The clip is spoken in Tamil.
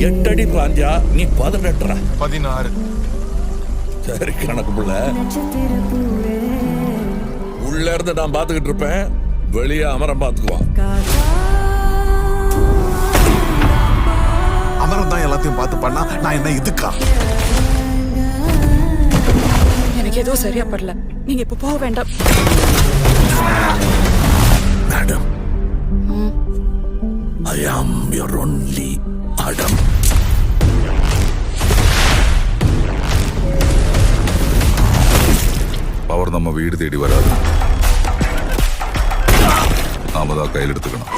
8 அடி பாஞ்சா நீ 18. 16. சரி கணக்கு புள்ள. உள்ள இருந்து நான் பாத்துக்கிட்டு இருப்பேன், வெளியே அமரம் பாத்துக்குவான். அமரம் தான் எல்லாத்தையும் பார்த்து பண்ணா நான் என்ன இதுக்கா? எனக்கு எதுவும் சரியா படல. நீங்க இப்ப போக வேண்டாம். Madam, I am your only Adam. Power நம்ம வீடு தேடி வராது, நாம தான் கையில் எடுத்துக்கணும்.